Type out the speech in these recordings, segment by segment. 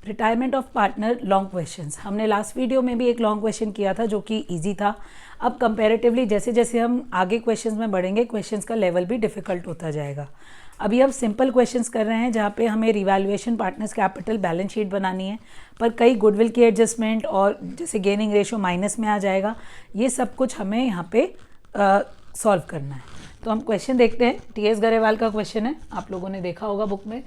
Retirement of partner long questions. हमने last video में भी एक लॉन्ग क्वेश्चन किया था जो कि इजी था। अब कंपैरेटिवली जैसे जैसे हम आगे क्वेश्चंस में बढ़ेंगे क्वेश्चंस का लेवल भी डिफिकल्ट होता जाएगा। अभी हम सिंपल क्वेश्चंस कर रहे हैं जहाँ पे हमें revaluation, partners capital, balance sheet बनानी है, पर कई गुडविल की एडजस्टमेंट और जैसे गेनिंग रेशियो माइनस में आ जाएगा, ये सब कुछ हमें यहाँ पे सॉल्व करना है। तो हम क्वेश्चन देखते हैं। टी.एस. गरेवाल का क्वेश्चन है, आप लोगों ने देखा होगा बुक में।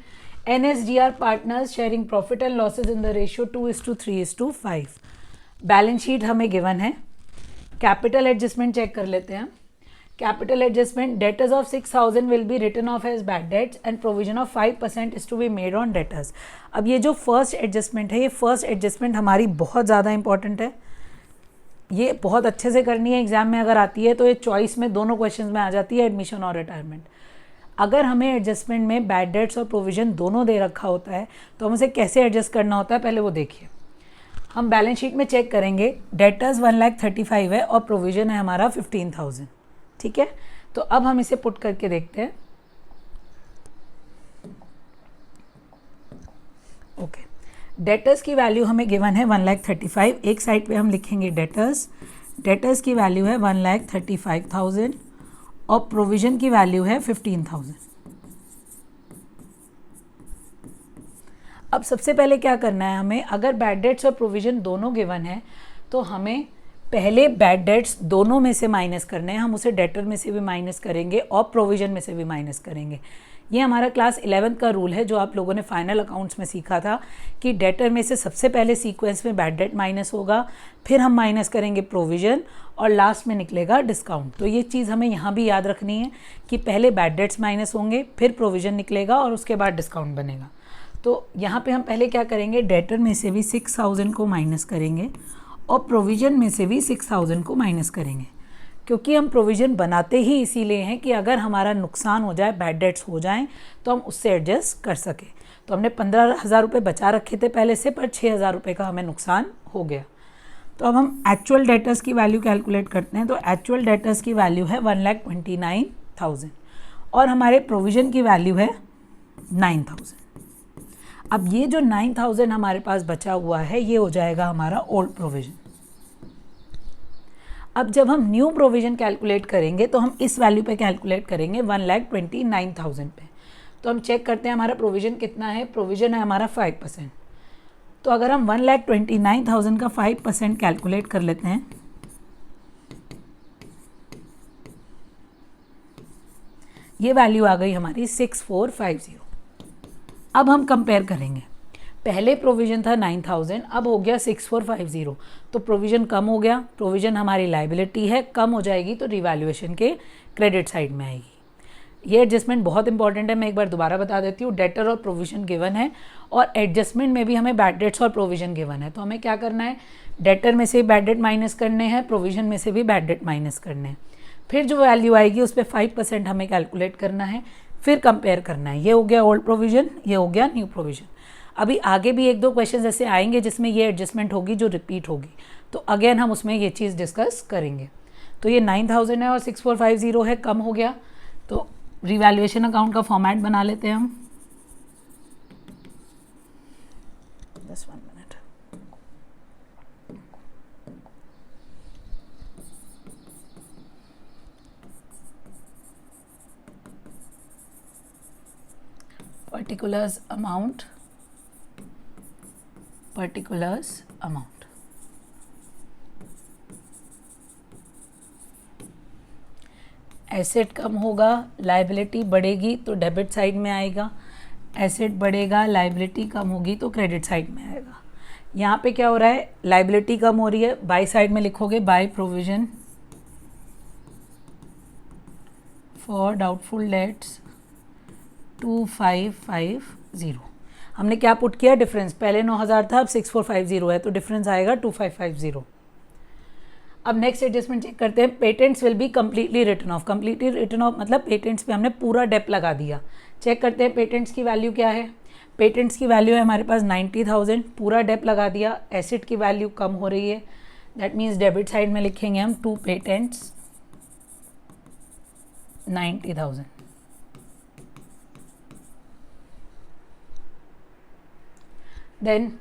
NSDR partners sharing profit and losses in the ratio 2:3:5। Balance sheet हमें गिवन है। कैपिटल एडजस्टमेंट चेक कर लेते हैं। Capital adjustment, debtors of 6,000 will be written off as bad debts and provision of 5% is to be made on debtors. अब ये जो first adjustment है, ये फर्स्ट एडजस्टमेंट हमारी बहुत ज़्यादा इंपॉर्टेंट है। ये बहुत अच्छे से करनी है, एग्जाम में अगर आती है तो ये चॉइस में दोनों क्वेश्चंस में आ जाती है, एडमिशन और रिटायरमेंट। अगर हमें एडजस्टमेंट में बैड डेट्स और प्रोविजन दोनों दे रखा होता है तो हम उसे कैसे एडजस्ट करना होता है पहले वो देखिए। हम बैलेंस शीट में चेक करेंगे, डेटर्स 1,35,000 है और प्रोविजन है हमारा 15,000। ठीक है, तो अब हम इसे पुट करके देखते हैं। ओके, डेटर्स की वैल्यू हमें गिवन है 1,35,000। एक साइड पे हम लिखेंगे डेटर्स की वैल्यू है 1,35,000 और प्रोविजन की वैल्यू है 15,000। अब सबसे पहले क्या करना है हमें, अगर बैड डेट्स और प्रोविजन दोनों गिवन है तो हमें पहले बैड डेट्स दोनों में से माइनस करने हैं। हम उसे डेटर में से भी माइनस करेंगे और प्रोविजन में से भी माइनस करेंगे। ये हमारा क्लास 11th का रूल है जो आप लोगों ने फाइनल अकाउंट्स में सीखा था कि डेटर में से सबसे पहले सीक्वेंस में बैड डेट माइनस होगा, फिर हम माइनस करेंगे प्रोविजन और लास्ट में निकलेगा डिस्काउंट। तो ये चीज़ हमें यहाँ भी याद रखनी है कि पहले बैड डेट्स माइनस होंगे, फिर प्रोविजन निकलेगा और उसके बाद डिस्काउंट बनेगा। तो यहाँ पे हम पहले क्या करेंगे, डेटर में से भी 6,000 को माइनस करेंगे और प्रोविज़न में से भी 6,000 को माइनस करेंगे, क्योंकि हम प्रोविज़न बनाते ही इसीलिए हैं कि अगर हमारा नुकसान हो जाए, बैड डेट्स हो जाएं, तो हम उससे एडजस्ट कर सकें। तो हमने 15,000 रुपये बचा रखे थे पहले से, पर 6,000 रुपये का हमें नुकसान हो गया। तो अब हम एक्चुअल डेटर्स की वैल्यू कैलकुलेट करते हैं। तो एक्चुअल डेटर्स की वैल्यू है 1,29,000 और हमारे प्रोविज़न की वैल्यू है 9,000। अब ये जो 9,000 हमारे पास बचा हुआ है ये हो जाएगा हमारा ओल्ड प्रोविज़न। अब जब हम न्यू प्रोविज़न कैलकुलेट करेंगे तो हम इस वैल्यू पे कैलकुलेट करेंगे 1,29,000 पे। तो हम चेक करते हैं हमारा प्रोविज़न कितना है। प्रोविज़न है हमारा 5%। तो अगर हम 1,29,000 का 5% कैलकुलेट कर लेते हैं, ये वैल्यू आ गई हमारी 6,450। अब हम कंपेयर करेंगे, पहले प्रोविज़न था 9,000, अब हो गया 6,450। तो प्रोविज़न कम हो गया, प्रोविज़न हमारी लाइबिलिटी है, कम हो जाएगी तो रिवैल्यूएशन के क्रेडिट साइड में आएगी। ये एडजस्टमेंट बहुत इंपॉर्टेंट है, मैं एक बार दोबारा बता देती हूँ। डेटर और प्रोविज़न गिवन है और एडजस्टमेंट में भी हमें बैड डेट्स और प्रोविज़न गिवन है। तो हमें क्या करना है, डेटर में से बैड डेट माइनस करने हैं, प्रोविज़न में से भी बैड डेट माइनस करने हैं। फिर जो वैल्यू आएगी उस पर 5% हमें कैलकुलेट करना है, फिर कंपेयर करना है। ये हो गया ओल्ड प्रोविज़न, ये हो गया न्यू प्रोविज़न। अभी आगे भी एक दो क्वेश्चन ऐसे आएंगे जिसमें ये एडजस्टमेंट होगी जो रिपीट होगी, तो अगेन हम उसमें ये चीज़ डिस्कस करेंगे। तो ये 9,000 है और 6,450 है, कम हो गया। तो रिवैल्यूएशन अकाउंट का फॉर्मेट बना लेते हैं हम। Just 1 minute. particulars amount asset कम होगा, लाइबिलिटी बढ़ेगी तो डेबिट साइड में आएगा। एसेट बढ़ेगा, लाइबिलिटी कम होगी तो क्रेडिट साइड में आएगा। यहाँ पे क्या हो रहा है, लाइबिलिटी कम हो रही है, बाई साइड में लिखोगे by provision for doubtful debts 2,550। हमने क्या पुट किया, डिफरेंस। पहले 9,000 था, अब 6,450 है, तो डिफरेंस आएगा 2,550। अब नेक्स्ट एडजस्टमेंट चेक करते हैं। Patents will be completely written off. Completely written off मतलब पेटेंट्स पे हमने पूरा डेप लगा दिया। चेक करते हैं पेटेंट्स की वैल्यू क्या है। पेटेंट्स की वैल्यू है हमारे पास 90,000, पूरा डेप लगा दिया। एसेट की वैल्यू कम हो रही है, दैट मीन्स डेबिट साइड में लिखेंगे हम 2 patents 90,000। Then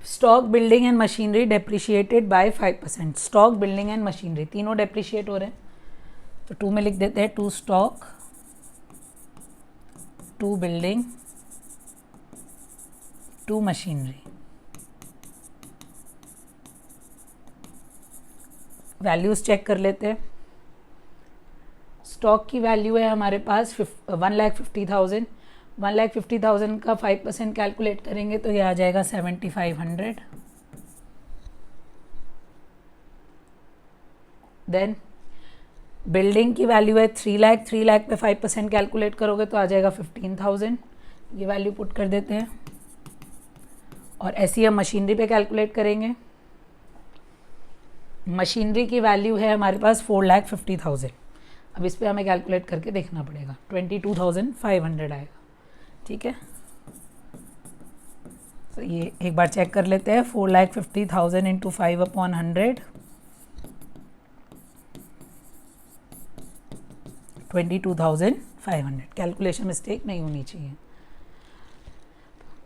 stock, building and machinery depreciated by 5%। Stock, building and machinery तीनों डेप्रिशिएट हो रहे हैं, तो 2 में लिख देते हैं 2 stock, 2 building, 2 machinery. Values check कर लेते हैं। स्टॉक की वैल्यू है हमारे पास 1,50,000। 1,50,000 का 5% कैलकुलेट करेंगे तो ये आ जाएगा 7,500। देन बिल्डिंग की वैल्यू है 3 लाख। 3 लाख पे 5% कैलकुलेट करोगे तो आ जाएगा 15,000। ये वैल्यू पुट कर देते हैं। और ऐसे ही हम मशीनरी पे कैलकुलेट करेंगे। मशीनरी की वैल्यू है हमारे पास 4,50,000। अब इस पे हमें कैलकुलेट करके देखना पड़ेगा, 22,500 आएगा। ठीक है, तो ये एक बार चेक कर लेते हैं। 4,50,000 इंटू 5/100, 22,500। कैलकुलेशन मिस्टेक नहीं होनी चाहिए।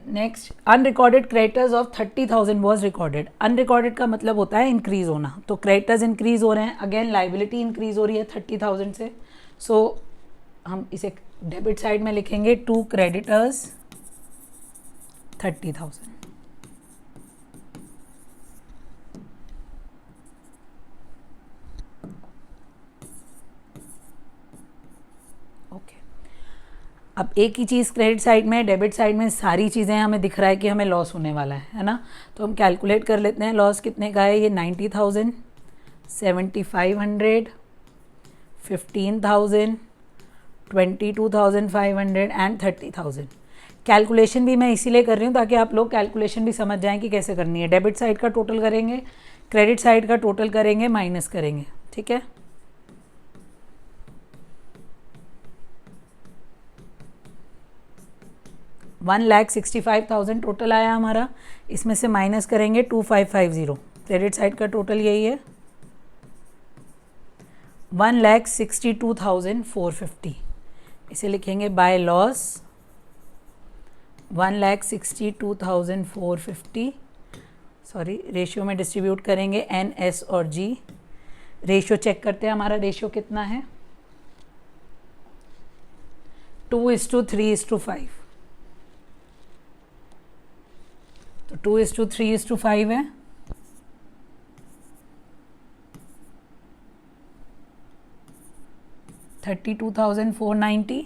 Next, unrecorded creditors of 30,000 was recorded. Unrecorded का मतलब होता है इंक्रीज होना, तो क्रेडिटर्स इंक्रीज हो रहे हैं। अगेन लाइबिलिटी इंक्रीज हो रही है 30,000 से, सो हम इसे डेबिट साइड में लिखेंगे, टू क्रेडिटर्स 30,000। ओके, अब एक ही चीज़ क्रेडिट साइड में, डेबिट साइड में सारी चीज़ें हमें दिख रहा है कि हमें लॉस होने वाला है ना। तो हम कैलकुलेट कर लेते हैं लॉस कितने का है। ये 90,000, 7,500, 15,000, 22,500 एंड 30,000। कैलकुलेशन भी मैं इसीलिए कर रही हूँ ताकि आप लोग कैलकुलेशन भी समझ जाएं कि कैसे करनी है। डेबिट साइड का टोटल करेंगे, क्रेडिट साइड का टोटल करेंगे, माइनस करेंगे। ठीक है, $1,65,000 टोटल आया हमारा। इसमें से माइनस करेंगे 2,550। क्रेडिट साइड का टोटल यही है, 1,62,450। इसे लिखेंगे बाय लॉस 1,62,450। सॉरी, रेशियो में डिस्ट्रीब्यूट करेंगे एन, एस और जी। रेशियो चेक करते हैं, हमारा रेशियो कितना है, 2:3:5। तो 2:3:5 है। $32,490,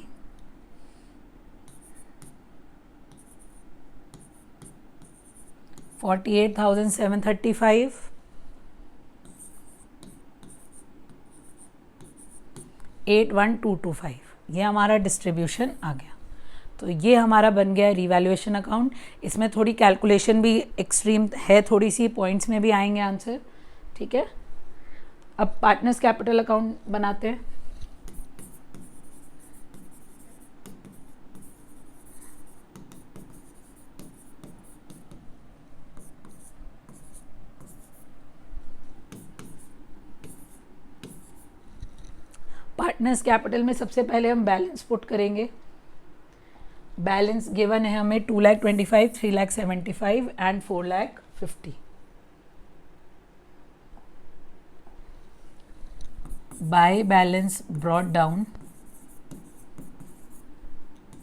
$48,735, 81,225। ये हमारा डिस्ट्रीब्यूशन आ गया। तो ये हमारा बन गया रिवैल्यूएशन अकाउंट। इसमें थोड़ी कैलकुलेशन भी एक्सट्रीम है, थोड़ी सी पॉइंट्स में भी आएंगे आंसर। ठीक है, अब पार्टनर्स कैपिटल अकाउंट बनाते हैं। पार्टनर्स कैपिटल में सबसे पहले हम बैलेंस पुट करेंगे। बैलेंस गिवन है हमें 2,25,000, 3,75,000 and 4,50,000। By balance brought down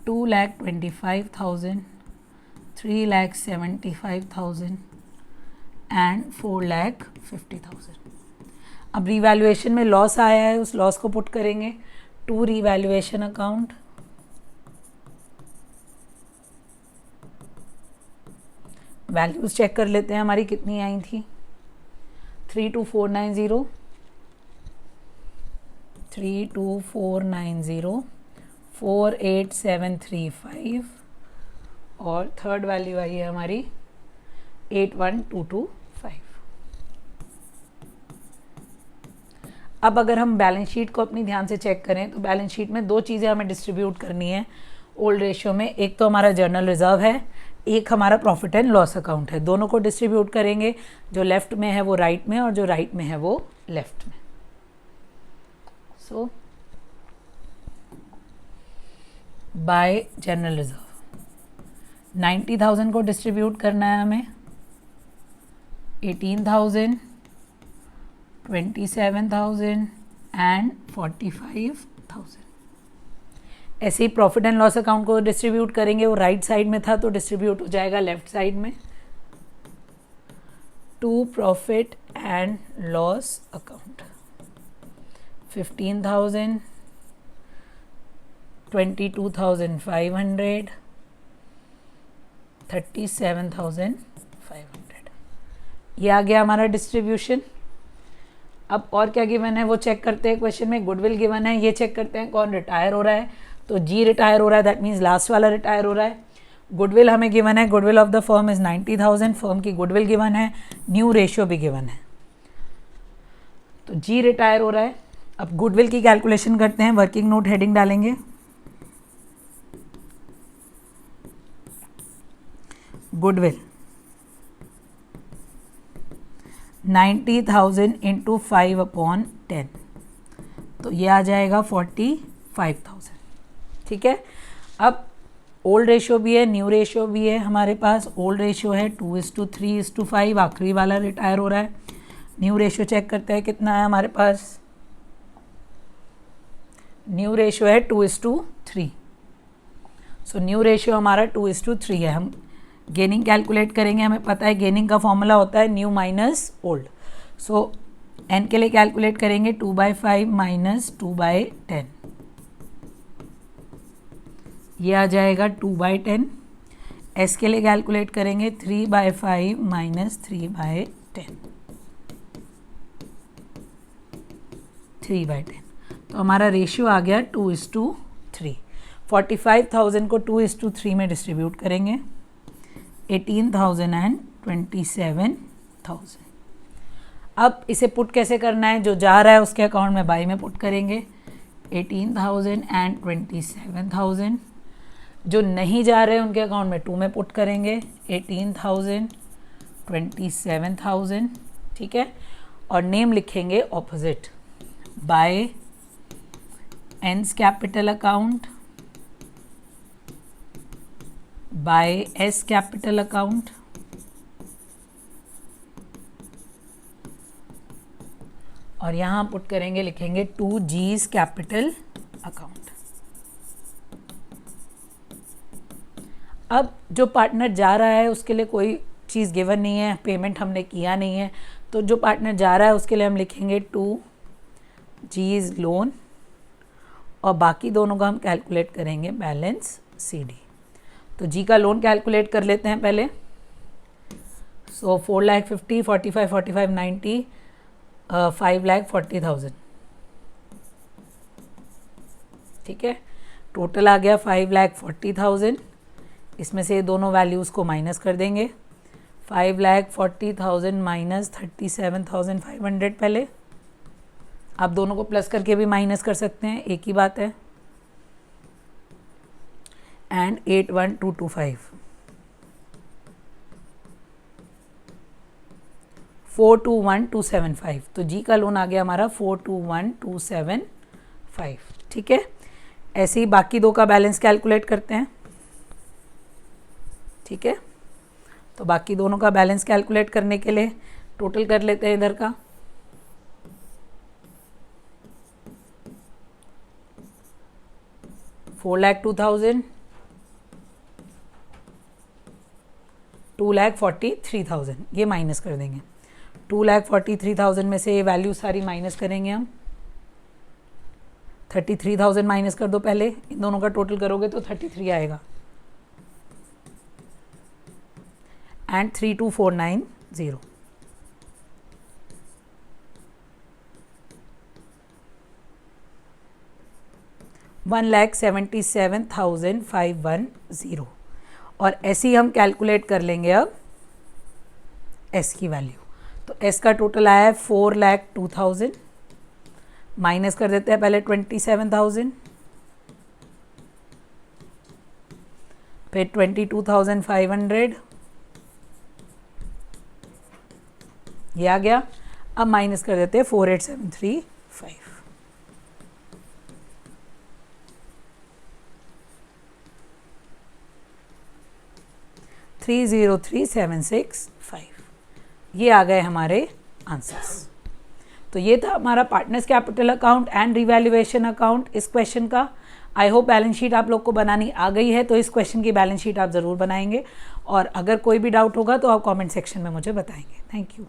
2,25,000, 3,75,000 and 4,50,000। अब रिवैल्यूएशन में लॉस आया है, उस लॉस को पुट करेंगे to revaluation account. Values check कर लेते हैं हमारी कितनी आई थी। 32490, 32490, 48735 और थर्ड वैल्यू आई है हमारी 81,225। अब अगर हम बैलेंस शीट को अपनी ध्यान से चेक करें तो बैलेंस शीट में दो चीज़ें हमें डिस्ट्रीब्यूट करनी है ओल्ड रेशियो में। एक तो हमारा जर्नल रिजर्व है, एक हमारा प्रॉफिट एंड लॉस अकाउंट है। दोनों को डिस्ट्रीब्यूट करेंगे, जो लेफ्ट में है वो राइट में और जो राइट में है वो लेफ्ट में। सो बाय जनरल रिजर्व 90,000 को डिस्ट्रीब्यूट करना है हमें 18,000, 27,000 एंड 45,000। ऐसे ही प्रॉफिट एंड लॉस अकाउंट को डिस्ट्रीब्यूट करेंगे, वो राइट साइड में था तो डिस्ट्रीब्यूट हो जाएगा लेफ्ट साइड में, to profit and loss account. 15,000, 22,500, 37,500। ये आ गया हमारा डिस्ट्रीब्यूशन। अब और क्या गिवन है वो चेक करते हैं। क्वेश्चन में गुडविल गिवन है, ये चेक करते हैं कौन रिटायर हो रहा है। तो जी रिटायर हो रहा है, दैट मीन्स लास्ट वाला रिटायर हो रहा है। गुडविल हमें गिवन है, goodwill of the firm is 90,000, firm की गुडविल गिवन है, न्यू रेशियो भी गिवन है। तो जी रिटायर हो रहा है। अब गुडविल की कैलकुलेशन करते हैं, वर्किंग नोट हेडिंग डालेंगे। गुडविल 90,000 इंटू 5/10, तो ये आ जाएगा 45,000। ठीक है। अब ओल्ड रेशियो भी है, न्यू रेशियो भी है हमारे पास। ओल्ड रेशियो है 2:3:5, आखिरी वाला रिटायर हो रहा है। न्यू रेशियो चेक करते हैं कितना है हमारे पास। न्यू रेशियो है 2:3। सो न्यू रेशियो हमारा 2:3 है। हम गेनिंग कैलकुलेट करेंगे, हमें पता है गेनिंग का फॉर्मूला होता है न्यू माइनस ओल्ड। सो एन के लिए कैलकुलेट करेंगे 2/5 माइनस 2/10, ये आ जाएगा 2/10। एस के लिए कैलकुलेट करेंगे 3/5 माइनस 3/10, 3/10। तो हमारा रेशियो आ गया 2:3। 45,000 को 2:3 में डिस्ट्रीब्यूट करेंगे, 18,000 एंड 27,000। अब इसे पुट कैसे करना है, जो जा रहा है उसके अकाउंट में बाई में पुट करेंगे, 18,000 एंड 27,000। जो नहीं जा रहे हैं उनके अकाउंट में 2 में पुट करेंगे, 18,000, 27,000। ठीक है। और नेम लिखेंगे opposite, by N's capital account, by S capital account, और यहाँ पुट करेंगे, लिखेंगे 2G's कैपिटल अकाउंट। अब जो पार्टनर जा रहा है उसके लिए कोई चीज़ गिवन नहीं है, पेमेंट हमने किया नहीं है, तो जो पार्टनर जा रहा है उसके लिए हम लिखेंगे 2G's लोन, और बाकी दोनों का हम कैलकुलेट करेंगे बैलेंस CD। तो जी का लोन कैलकुलेट कर लेते हैं पहले। सो 4,50,000, 45, 45, 90, 5,40,000। ठीक है। टोटल आ गया 5,40,000। इसमें से दोनों वैल्यूज़ को माइनस कर देंगे, 5,40,000 माइनस 37,500 पहले। आप दोनों को प्लस करके भी माइनस कर सकते हैं, एक ही बात है। एंड 8,1225, 4,21,275। तो जी का लोन आ गया हमारा 4,21,275। ठीक है। ऐसे ही बाकी दो का बैलेंस कैलकुलेट करते हैं। ठीक है। तो बाकी दोनों का बैलेंस कैलकुलेट करने के लिए टोटल कर लेते हैं इधर का। $4,02,000, 2,43,000, ये माइनस कर देंगे। 2,43,000 में से ये वैल्यू सारी माइनस करेंगे हम। 33,000 माइनस कर दो पहले, इन दोनों का टोटल करोगे तो 33 आएगा। एंड 32,490, $1,77,510। और ऐसे ही हम कैलकुलेट कर लेंगे अब एस की वैल्यू। तो एस का टोटल आया है 4,02,000, माइनस कर देते हैं पहले 27,000, फिर 22,500, ये आ गया। अब माइनस कर देते हैं 48,735, 303,765। ये आ गए हमारे आंसर्स। तो ये था हमारा partners capital account and revaluation account इस क्वेश्चन का। आई होप बैलेंस शीट आप लोग को बनानी आ गई है, तो इस क्वेश्चन की बैलेंस शीट आप ज़रूर बनाएंगे, और अगर कोई भी डाउट होगा तो आप कमेंट सेक्शन में मुझे बताएंगे। Thank you.